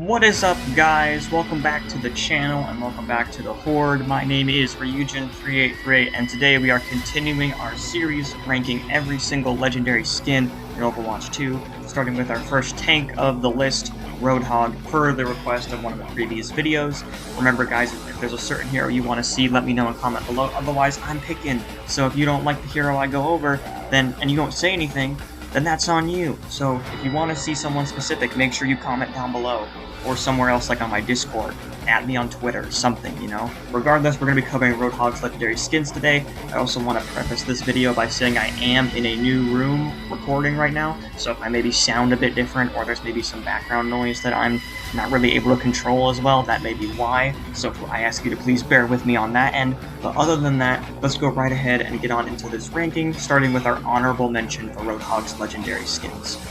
What is up, guys? Welcome back to the channel and welcome back to the Horde. My name is Ryujin3838 and today we are continuing our series ranking every single legendary skin in Overwatch 2, starting with our first tank of the list, Roadhog, per the request of one of the previous videos. Remember, guys, if there's a certain hero you want to see, let me know in a comment below, otherwise I'm picking. So if you don't like the hero I go over, and you don't say anything, then that's on you. So if you want to see someone specific, make sure you comment down below, or somewhere else like on my Discord, add me on Twitter, something, you know? Regardless, we're going to be covering Roadhog's legendary skins today. I also want to preface this video by saying I am in a new room recording right now, so if I maybe sound a bit different, or there's maybe some background noise that I'm not really able to control as well, that may be why, so I ask you to please bear with me on that end. But other than that, let's go right ahead and get on into this ranking, starting with our honorable mention for Roadhog's legendary skins.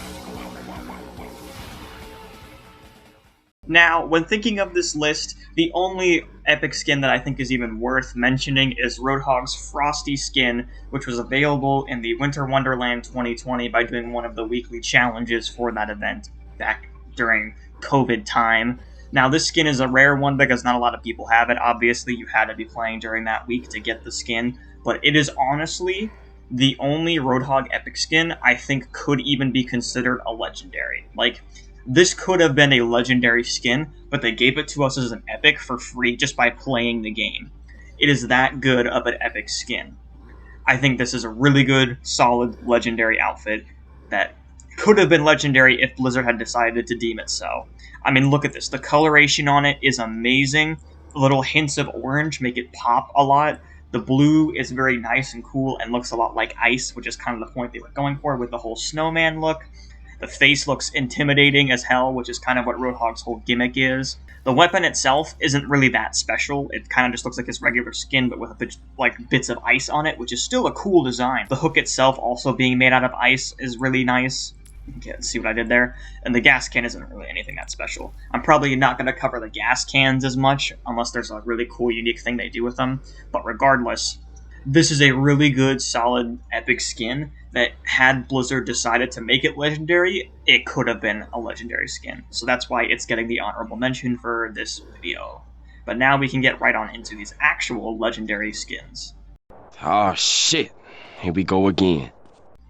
Now, when thinking of this list, the only epic skin that I think is even worth mentioning is Roadhog's Frosty skin, which was available in the Winter Wonderland 2020 by doing one of the weekly challenges for that event back during COVID time. Now, this skin is a rare one because not a lot of people have it. Obviously, you had to be playing during that week to get the skin, but it is honestly the only Roadhog epic skin I think could even be considered a legendary. Like, this could have been a legendary skin, but they gave it to us as an epic for free just by playing the game. It is that good of an epic skin. I think this is a really good, solid, legendary outfit that could have been legendary if Blizzard had decided to deem it so. I mean, look at this. The coloration on it is amazing. Little hints of orange make it pop a lot. The blue is very nice and cool and looks a lot like ice, which is kind of the point they were going for with the whole snowman look. The face looks intimidating as hell, which is kind of what Roadhog's whole gimmick is. The weapon itself isn't really that special. It kind of just looks like his regular skin, but with a bit, like, bits of ice on it, which is still a cool design. The hook itself also being made out of ice is really nice. Okay, let's see what I did there. And the gas can isn't really anything that special. I'm probably not going to cover the gas cans as much, unless there's a really cool, unique thing they do with them. But regardless, this is a really good, solid, epic skin that, had Blizzard decided to make it legendary, it could have been a legendary skin. So that's why it's getting the honorable mention for this video. But now we can get right on into these actual legendary skins. Oh shit, here we go again.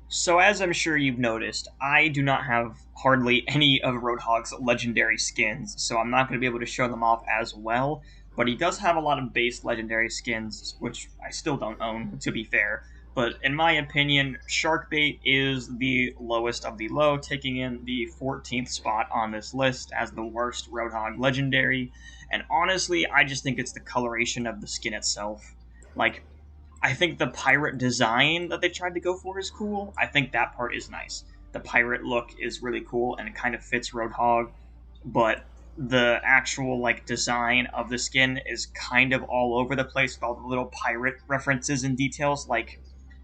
So as I'm sure you've noticed, I do not have hardly any of Roadhog's legendary skins, so I'm not going to be able to show them off as well. But he does have a lot of base legendary skins, which I still don't own, to be fair. But in my opinion, Sharkbait is the lowest of the low, taking in the 14th spot on this list as the worst Roadhog legendary. And honestly, I just think it's the coloration of the skin itself. Like, I think the pirate design that they tried to go for is cool. I think that part is nice. The pirate look is really cool, and it kind of fits Roadhog, but the actual, like, design of the skin is kind of all over the place with all the little pirate references and details. Like,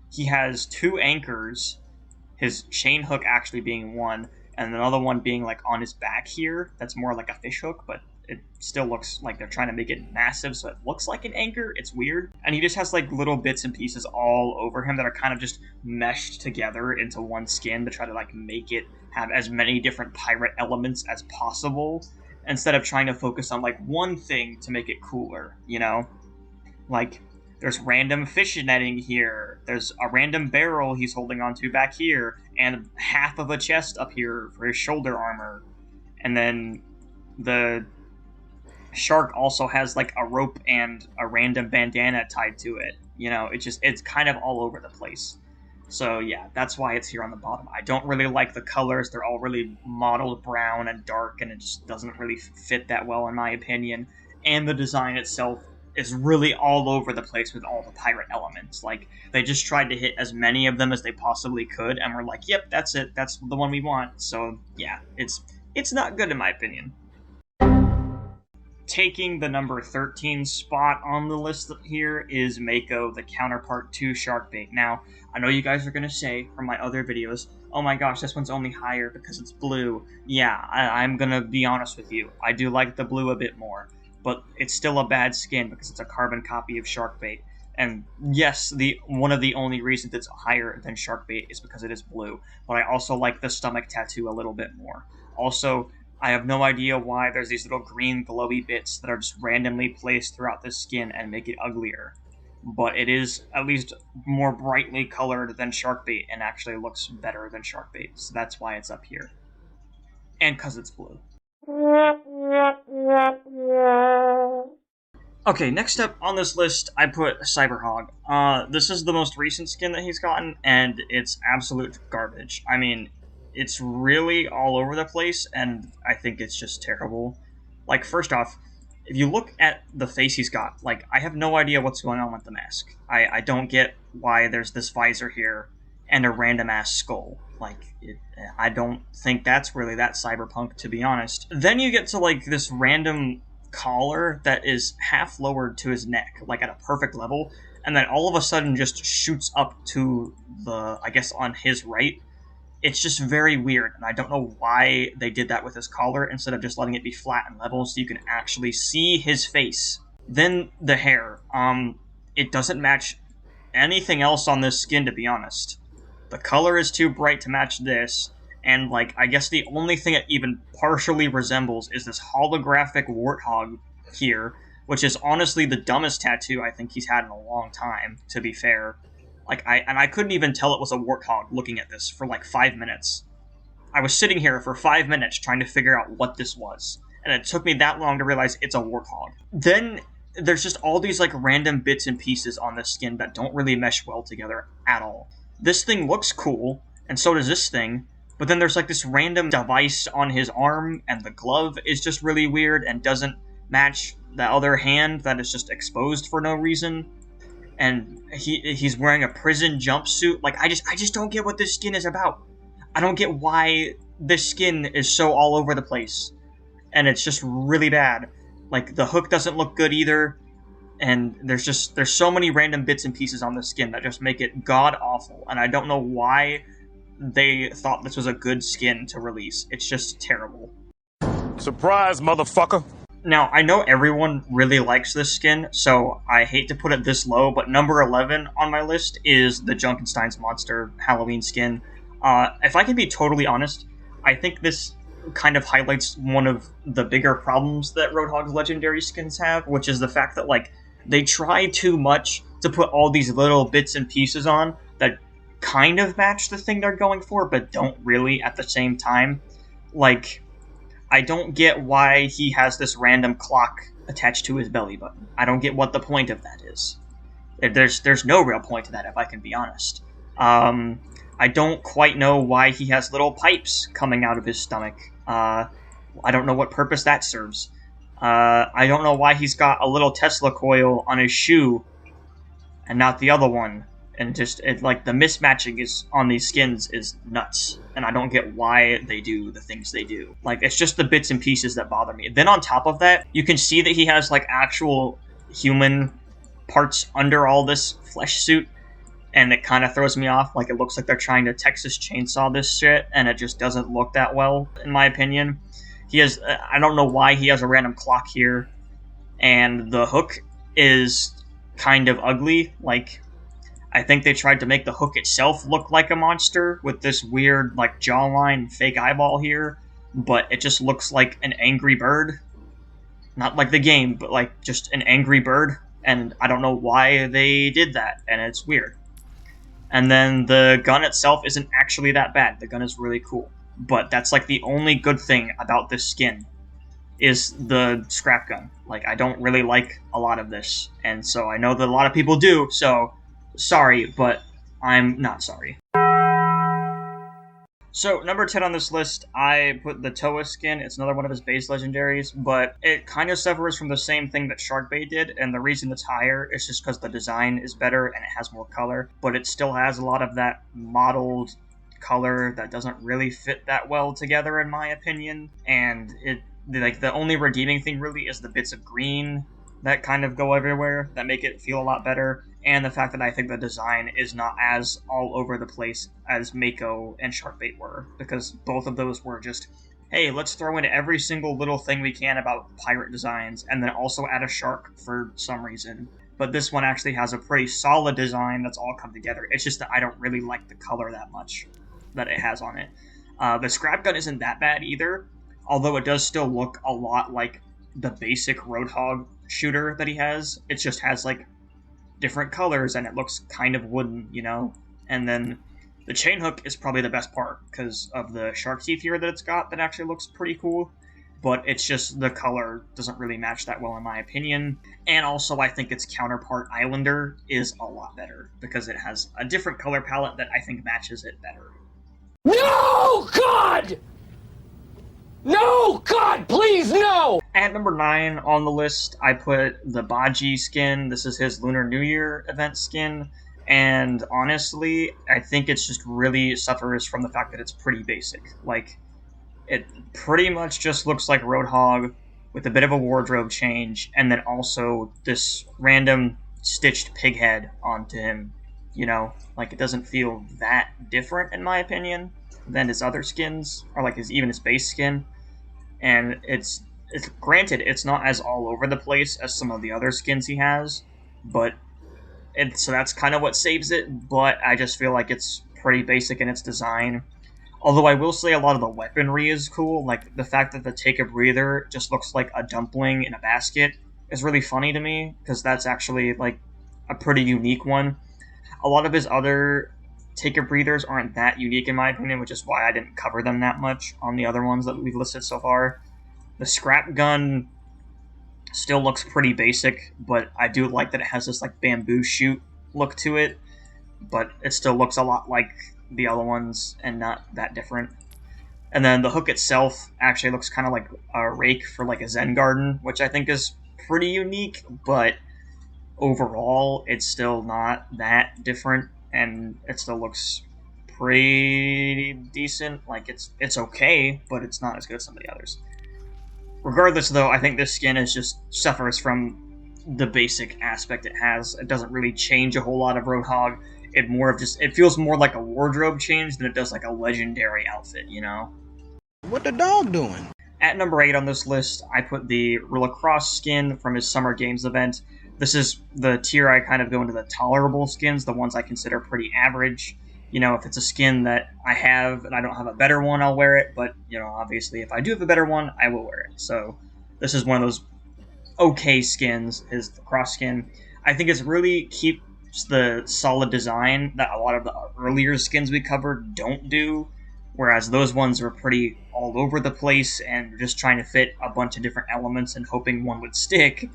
he has two anchors, his chain hook actually being one, and another one being, like, on his back here. That's more like a fish hook, but it still looks like they're trying to make it massive, so it looks like an anchor. It's weird. And he just has, like, little bits and pieces all over him that are kind of just meshed together into one skin to try to, like, make it have as many different pirate elements as possible, instead of trying to focus on, like, one thing to make it cooler, you know? Like, there's random fish netting here, there's a random barrel he's holding onto back here, and half of a chest up here for his shoulder armor. And then the shark also has, like, a rope and a random bandana tied to it. You know, it's kind of all over the place. So yeah, that's why it's here on the bottom. I don't really like the colors. They're all really mottled brown and dark, and it just doesn't really fit that well in my opinion. And the design itself is really all over the place with all the pirate elements. Like, they just tried to hit as many of them as they possibly could, and we're like, yep, that's it. That's the one we want. So yeah, it's not good in my opinion. Taking the number 13 spot on the list here is Mako, the counterpart to Sharkbait. Now, I know you guys are going to say from my other videos, oh my gosh, this one's only higher because it's blue. Yeah, I'm going to be honest with you. I do like the blue a bit more, but it's still a bad skin because it's a carbon copy of Sharkbait. And yes, one of the only reasons it's higher than Sharkbait is because it is blue, but I also like the stomach tattoo a little bit more. Also, I have no idea why there's these little green glowy bits that are just randomly placed throughout the skin and make it uglier. But it is at least more brightly colored than Sharkbait and actually looks better than Sharkbait, so that's why it's up here. And because it's blue. Okay, next up on this list, I put Cyberhog. This is the most recent skin that he's gotten, and it's absolute garbage. I mean, it's really all over the place, and I think it's just terrible. Like, first off, if you look at the face he's got, like, I have no idea what's going on with the mask. I don't get why there's this visor here and a random-ass skull. Like, I don't think that's really that cyberpunk, to be honest. Then you get to, like, this random collar that is half lowered to his neck, like at a perfect level, and then all of a sudden just shoots up to the, I guess, on his right. It's just very weird, and I don't know why they did that with his collar instead of just letting it be flat and level so you can actually see his face. Then the hair. It doesn't match anything else on this skin, to be honest. The color is too bright to match this, and, like, I guess the only thing it even partially resembles is this holographic warthog here, which is honestly the dumbest tattoo I think he's had in a long time, to be fair. Like, I couldn't even tell it was a warthog looking at this for, like, 5 minutes. I was sitting here for 5 minutes trying to figure out what this was, and it took me that long to realize it's a warthog. Then there's just all these, like, random bits and pieces on this skin that don't really mesh well together at all. This thing looks cool, and so does this thing, but then there's, like, this random device on his arm, and the glove is just really weird and doesn't match the other hand that is just exposed for no reason. And he's wearing a prison jumpsuit. Like, I just don't get what this skin is about. I don't get why this skin is so all over the place. And it's just really bad. Like, the hook doesn't look good either. And there's so many random bits and pieces on the skin that just make it god-awful. And I don't know why they thought this was a good skin to release. It's just terrible. Surprise, motherfucker! Now, I know everyone really likes this skin, so I hate to put it this low, but number 11 on my list is the Junkenstein's Monster Halloween skin. If I can be totally honest, I think this kind of highlights one of the bigger problems that Roadhog's legendary skins have, which is the fact that, like, they try too much to put all these little bits and pieces on that kind of match the thing they're going for, but don't really at the same time. Like, I don't get why he has this random clock attached to his belly button. I don't get what the point of that is. There's no real point to that, if I can be honest. I don't quite know why he has little pipes coming out of his stomach. I don't know what purpose that serves. I don't know why he's got a little Tesla coil on his shoe and not the other one. And just, like, the mismatching is on these skins is nuts. And I don't get why they do the things they do. Like, it's just the bits and pieces that bother me. Then on top of that, you can see that he has, like, actual human parts under all this flesh suit. And it kind of throws me off. Like, it looks like they're trying to Texas Chainsaw this shit. And it just doesn't look that well, in my opinion. He has, I don't know why he has a random clock here. And the hook is kind of ugly. Like, I think they tried to make the hook itself look like a monster with this weird, like, jawline fake eyeball here, but it just looks like an angry bird. Not like the game, but like just an angry bird, and I don't know why they did that, and it's weird. And then the gun itself isn't actually that bad. The gun is really cool, but that's like the only good thing about this skin is the scrap gun. Like, I don't really like a lot of this, and so I know that a lot of people do, so sorry, but I'm not sorry. So, number 10 on this list, I put the Toa skin. It's another one of his base legendaries, but it kind of suffers from the same thing that Sharkbait did, and the reason it's higher is just because the design is better and it has more color, but it still has a lot of that mottled color that doesn't really fit that well together, in my opinion, and the only redeeming thing really is the bits of green that kind of go everywhere that make it feel a lot better, and the fact that I think the design is not as all over the place as Mako and Sharkbait were, because both of those were just, hey, let's throw in every single little thing we can about pirate designs, and then also add a shark for some reason. But this one actually has a pretty solid design that's all come together. It's just that I don't really like the color that much that it has on it. The scrap gun isn't that bad either. although it does still look a lot like the basic Roadhog shooter that he has. It just has like different colors and it looks kind of wooden, you know? And then the chain hook is probably the best part because of the shark teeth here that it's got that actually looks pretty cool. But it's just the color doesn't really match that well in my opinion. And also I think its counterpart Islander is a lot better because it has a different color palette that I think matches it better. No, God! No, God, please, no! At number 9 on the list, I put the Baji skin. This is his Lunar New Year event skin. And honestly, I think it's just really suffers from the fact that it's pretty basic. Like, it pretty much just looks like Roadhog with a bit of a wardrobe change, and then also this random stitched pig head onto him. You know, like it doesn't feel that different in my opinion than his other skins, or like even his base skin. And it's granted, it's not as all over the place as some of the other skins he has, but so that's kind of what saves it. But I just feel like it's pretty basic in its design. Although I will say a lot of the weaponry is cool, like the fact that the Take a Breather just looks like a dumpling in a basket is really funny to me, because that's actually like a pretty unique one. A lot of his other Take a Breathers aren't that unique in my opinion, which is why I didn't cover them that much on the other ones that we've listed so far. The Scrap Gun still looks pretty basic, but I do like that it has this like bamboo shoot look to it, but it still looks a lot like the other ones and not that different. And then the hook itself actually looks kind of like a rake for like a Zen garden, which I think is pretty unique, but overall it's still not that different and it still looks pretty decent. Like it's okay, but it's not as good as some of the others. Regardless though, I think this skin is just suffers from the basic aspect it has. It doesn't really change a whole lot of Roadhog. It feels more like a wardrobe change than it does like a legendary outfit, you know? What the dog doing? At number 8 on this list, I put the Lacrosse skin from his Summer Games event. This is the tier I kind of go into the tolerable skins, the ones I consider pretty average. You know, if it's a skin that I have and I don't have a better one, I'll wear it. But, you know, obviously if I do have a better one, I will wear it. So this is one of those okay skins, his Lacrosse skin. I think it's really keeps the solid design that a lot of the earlier skins we covered don't do, whereas those ones were pretty all over the place and just trying to fit a bunch of different elements and hoping one would stick.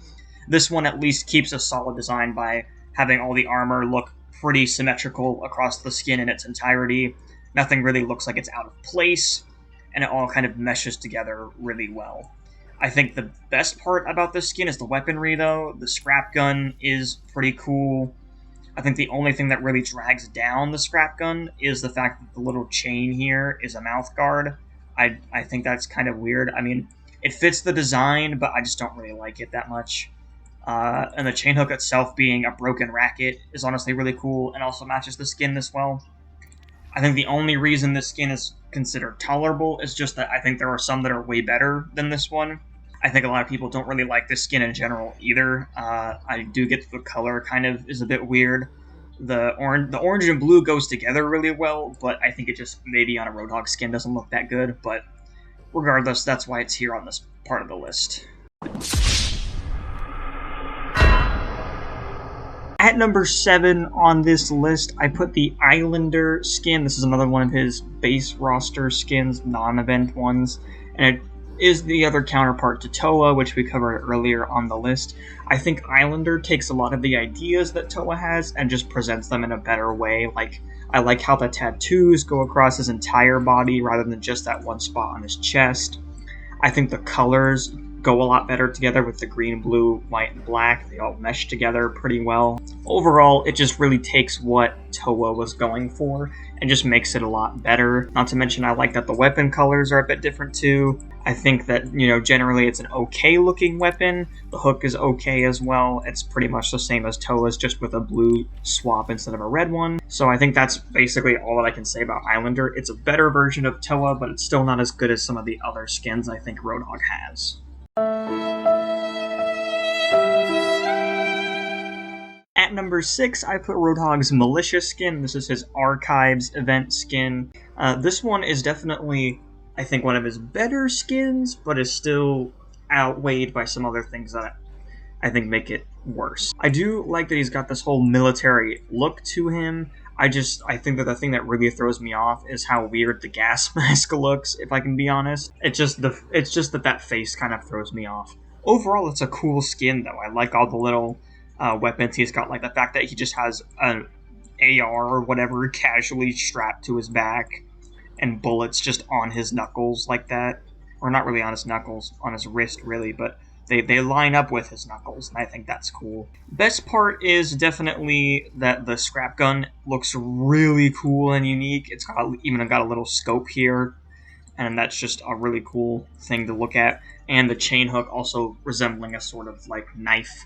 This one at least keeps a solid design by having all the armor look pretty symmetrical across the skin in its entirety. Nothing really looks like it's out of place, and it all kind of meshes together really well. I think the best part about this skin is the weaponry, though. The scrap gun is pretty cool. I think the only thing that really drags down the scrap gun is the fact that the little chain here is a mouth guard. I think that's kind of weird. I mean, it fits the design, but I just don't really like it that much. And the chain hook itself being a broken racket is honestly really cool and also matches the skin this well. I think the only reason this skin is considered tolerable is just that I think there are some that are way better than this one. I think a lot of people don't really like this skin in general either. I do get the color kind of is a bit weird. The orange and blue goes together really well, but I think it just maybe on a Roadhog skin doesn't look that good. But regardless, that's why it's here on this part of the list. At number 7 on this list, I put the Islander skin. This is another one of his base roster skins, non-event ones, and it is the other counterpart to Toa, which we covered earlier on the list. I think Islander takes a lot of the ideas that Toa has and just presents them in a better way. Like, I like how the tattoos go across his entire body rather than just that one spot on his chest. I think the colors go a lot better together with the green, blue, white, and black. They all mesh together pretty well. Overall, it just really takes what Toa was going for and just makes it a lot better. Not to mention, I like that the weapon colors are a bit different too. I think that, you know, generally it's an okay looking weapon. The hook is okay as well. It's pretty much the same as Toa's, just with a blue swap instead of a red one. So I think that's basically all that I can say about Islander. It's a better version of Toa, but it's still not as good as some of the other skins I think Roadhog has. At number 6, I put Roadhog's Militia skin. This is his Archives event skin. This one is definitely I think, one of his better skins, but is still outweighed by some other things that I think make it worse. I do like that he's got this whole military look to him. I think that the thing that really throws me off is how weird the gas mask looks, if I can be honest. It's just that face kind of throws me off. Overall, it's a cool skin though. I like all the little weapons he's got, like the fact that he just has an AR or whatever casually strapped to his back and bullets just on his knuckles like that. Or not really on his knuckles, on his wrist really, but they line up with his knuckles, and I think that's cool. Best part is definitely that the scrap gun looks really cool and unique. It's even got a little scope here, and that's just a really cool thing to look at. And the chain hook also resembling a sort of like knife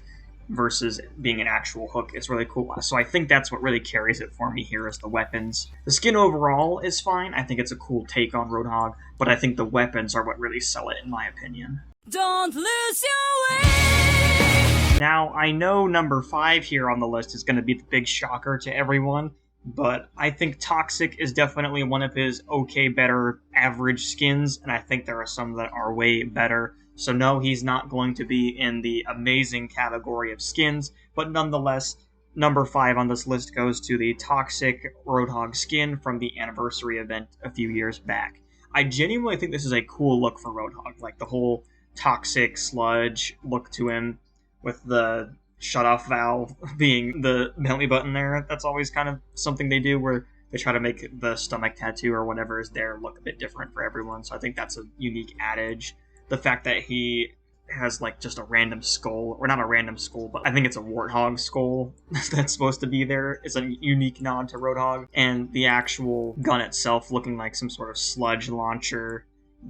versus being an actual hook is really cool. So I think that's what really carries it for me here is the weapons. The skin overall is fine. I think it's a cool take on Roadhog, but I think the weapons are what really sell it in my opinion. Don't lose your way. Now, I know number 5 here on the list is going to be the big shocker to everyone, but I think Toxic is definitely one of his okay, better, average skins, and I think there are some that are way better. So no, he's not going to be in the amazing category of skins, but nonetheless, number 5 on this list goes to the Toxic Roadhog skin from the anniversary event a few years back. I genuinely think this is a cool look for Roadhog, like the whole toxic sludge look to him with the shut-off valve being the belly button there. That's always kind of something they do where they try to make the stomach tattoo or whatever is there look a bit different for everyone, so I think that's a unique adage. The fact that he has like just a random skull, or not a random skull, but I think it's a warthog skull that's supposed to be there. It's a unique nod to Roadhog, and the actual gun itself looking like some sort of sludge launcher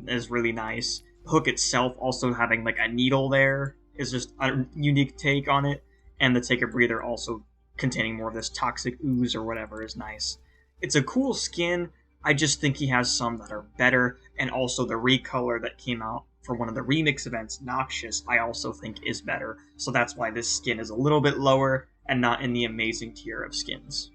is really nice. The hook itself also having like a needle there is just a unique take on it, and the take-a breather also containing more of this toxic ooze or whatever is nice. It's a cool skin. I just think he has some that are better, and also the recolor that came out for one of the remix events, Noxious, I also think is better. So that's why this skin is a little bit lower and not in the amazing tier of skins.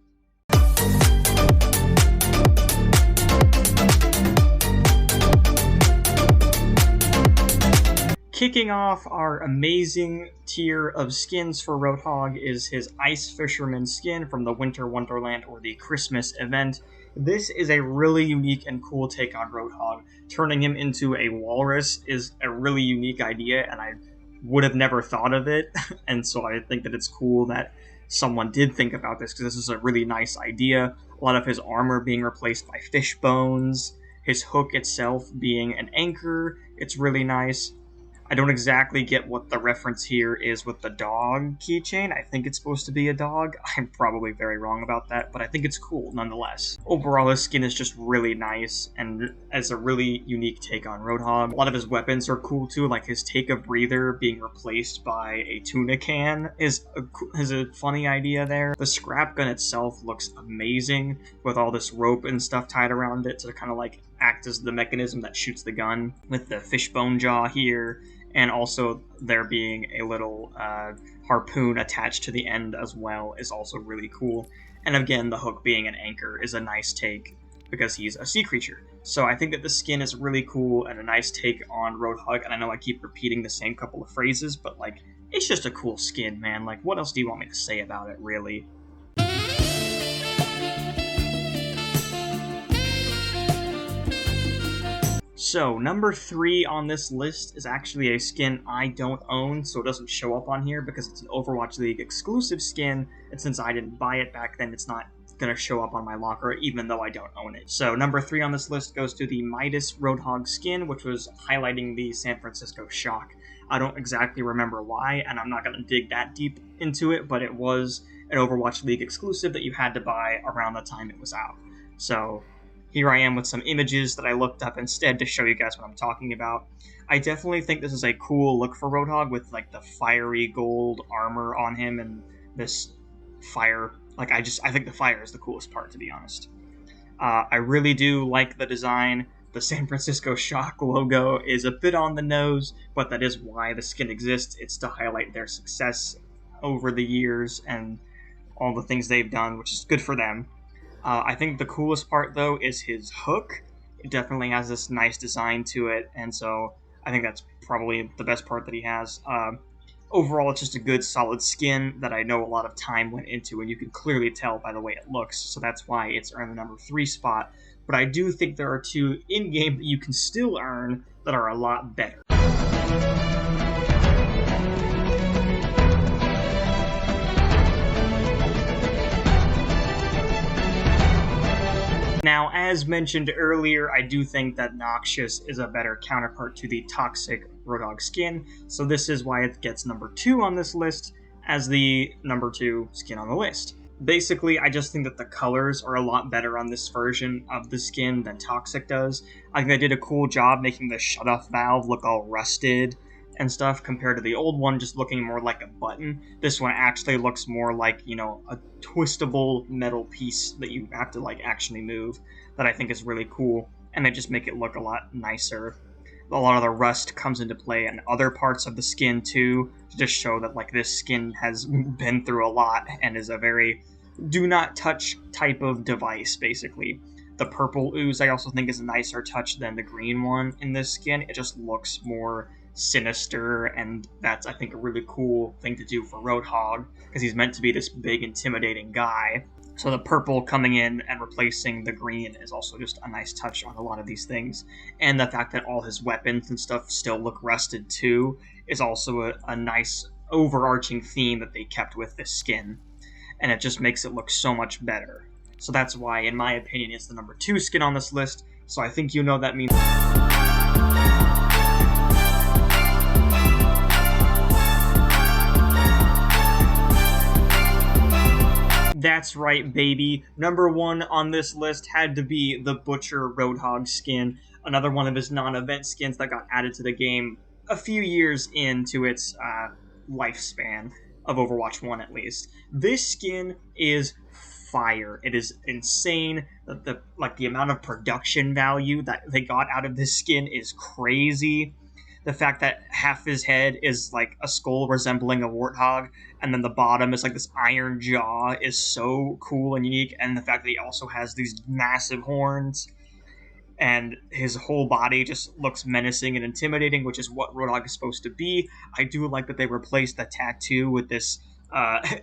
Kicking off our amazing tier of skins for Roadhog is his Ice Fisherman skin from the Winter Wonderland or the Christmas event. This is a really unique and cool take on Roadhog. Turning him into a walrus is a really unique idea, and I would have never thought of it, and so I think that it's cool that someone did think about this, because this is a really nice idea. A lot of his armor being replaced by fish bones, his hook itself being an anchor, it's really nice. I don't exactly get what the reference here is with the dog keychain. I think it's supposed to be a dog. I'm probably very wrong about that, but I think it's cool nonetheless. Overall, his skin is just really nice, and as a really unique take on Roadhog. A lot of his weapons are cool too, like his take-a breather being replaced by a tuna can is a funny idea there. The scrap gun itself looks amazing with all this rope and stuff tied around it to kind of like act as the mechanism that shoots the gun, with the fishbone jaw here, and also there being a little harpoon attached to the end as well is also really cool. And again, the hook being an anchor is a nice take because he's a sea creature. So I think that the skin is really cool and a nice take on Roadhog, and I know I keep repeating the same couple of phrases, but like, it's just a cool skin, man. Like, what else do you want me to say about it, really? So, number 3 on this list is actually a skin I don't own, so it doesn't show up on here because it's an Overwatch League exclusive skin, and since I didn't buy it back then, it's not going to show up on my locker, even though I don't own it. So, number 3 on this list goes to the Midas Roadhog skin, which was highlighting the San Francisco Shock. I don't exactly remember why, and I'm not going to dig that deep into it, but it was an Overwatch League exclusive that you had to buy around the time it was out. So, here I am with some images that I looked up instead to show you guys what I'm talking about. I definitely think this is a cool look for Roadhog with like the fiery gold armor on him and this fire. Like I think the fire is the coolest part, to be honest. I really do like the design. The San Francisco Shock logo is a bit on the nose, but that is why the skin exists. It's to highlight their success over the years and all the things they've done, which is good for them. I think the coolest part, though, is his hook. It definitely has this nice design to it, and so I think that's probably the best part that he has. Overall, it's just a good, solid skin that I know a lot of time went into, and you can clearly tell by the way it looks, so that's why it's earned the number 3 spot. But I do think there are 2 in-game that you can still earn that are a lot better. Now, as mentioned earlier, I do think that Noxious is a better counterpart to the Toxic Roadhog skin, so this is why it gets number 2 on this list as the number 2 skin on the list. Basically, I just think that the colors are a lot better on this version of the skin than Toxic does. I think they did a cool job making the shutoff valve look all rusted and stuff compared to the old one just looking more like a button. This one actually looks more like, you know, a twistable metal piece that you have to like actually move, that I think is really cool, and they just make it look a lot nicer. A lot of the rust comes into play in other parts of the skin too, to just show that like this skin has been through a lot and is a very do not touch type of device, basically. The purple ooze I also think is a nicer touch than the green one in this skin. It just looks more sinister, and that's, I think, a really cool thing to do for Roadhog, because he's meant to be this big, intimidating guy. So the purple coming in and replacing the green is also just a nice touch on a lot of these things. And the fact that all his weapons and stuff still look rusted too is also a nice overarching theme that they kept with this skin. And it just makes it look so much better. So that's why, in my opinion, it's the number 2 skin on this list. So I think you know that means... That's right, baby. Number 1 on this list had to be the Butcher Roadhog skin, another one of his non-event skins that got added to the game a few years into its lifespan of Overwatch 1 at least. This skin is fire. It is insane. The amount of production value that they got out of this skin is crazy. The fact that half his head is like a skull resembling a warthog, and then the bottom is like this iron jaw is so cool and unique, and the fact that he also has these massive horns, and his whole body just looks menacing and intimidating, which is what Roadhog is supposed to be. I do like that they replaced the tattoo with this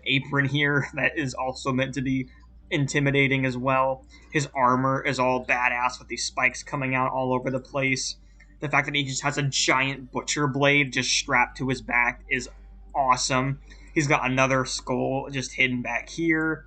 apron here that is also meant to be intimidating as well. His armor is all badass with these spikes coming out all over the place. The fact that he just has a giant butcher blade just strapped to his back is awesome. He's got another skull just hidden back here.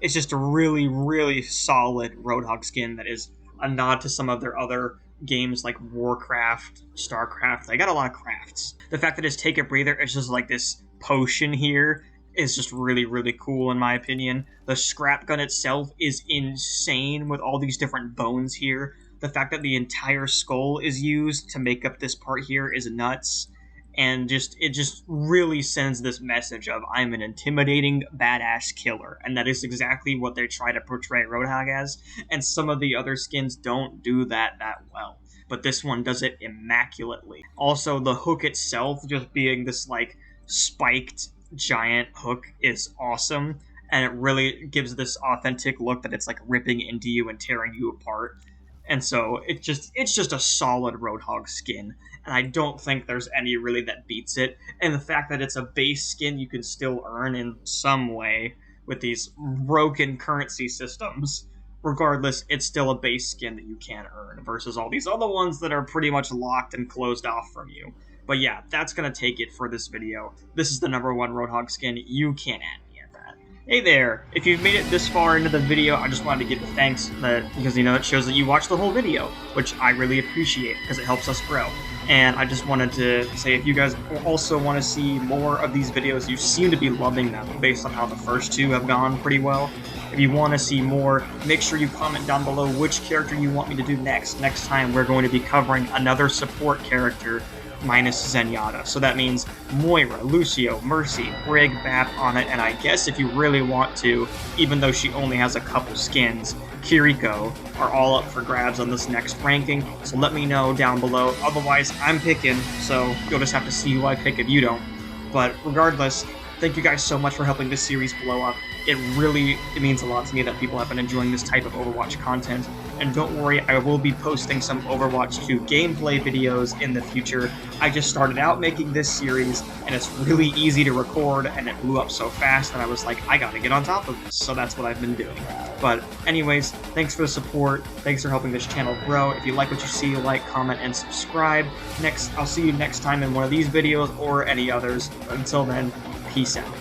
It's just a really, really solid Roadhog skin that is a nod to some of their other games like Warcraft, Starcraft. They got a lot of crafts. The fact that his Take a Breather is just like this potion here is just really, really cool in my opinion. The scrap gun itself is insane with all these different bones here. The fact that the entire skull is used to make up this part here is nuts. And it just really sends this message of, I'm an intimidating, badass killer. And that is exactly what they try to portray Roadhog as. And some of the other skins don't do that well. But this one does it immaculately. Also, the hook itself, just being this, like, spiked giant hook is awesome. And it really gives this authentic look that it's, like, ripping into you and tearing you apart. And so it's just a solid Roadhog skin, and I don't think there's any really that beats it. And the fact that it's a base skin you can still earn in some way with these broken currency systems, regardless, it's still a base skin that you can earn versus all these other ones that are pretty much locked and closed off from you. But yeah, that's going to take it for this video. This is the number 1 Roadhog skin. You can't add me at that. Hey there, if you've made it this far into the video, I just wanted to give thanks because, you know, it shows that you watched the whole video, which I really appreciate because it helps us grow. And I just wanted to say, if you guys also want to see more of these videos, you seem to be loving them based on how the first 2 have gone pretty well. If you want to see more, make sure you comment down below which character you want me to do next. Next time, we're going to be covering another support character minus Zenyatta. So that means Moira, Lucio, Mercy, Brig, Bap, Ana, and I guess if you really want to, even though she only has a couple skins, Kiriko are all up for grabs on this next ranking, so let me know down below. Otherwise, I'm picking, so you'll just have to see who I pick if you don't. But regardless, thank you guys so much for helping this series blow up. It means a lot to me that people have been enjoying this type of Overwatch content, and don't worry, I will be posting some Overwatch 2 gameplay videos in the future. I just started out making this series, and it's really easy to record, and it blew up so fast that I was like, I gotta get on top of this, so that's what I've been doing. But anyways, thanks for the support, thanks for helping this channel grow. If you like what you see, like, comment, and subscribe. I'll see you next time in one of these videos or any others. Until then, peace out.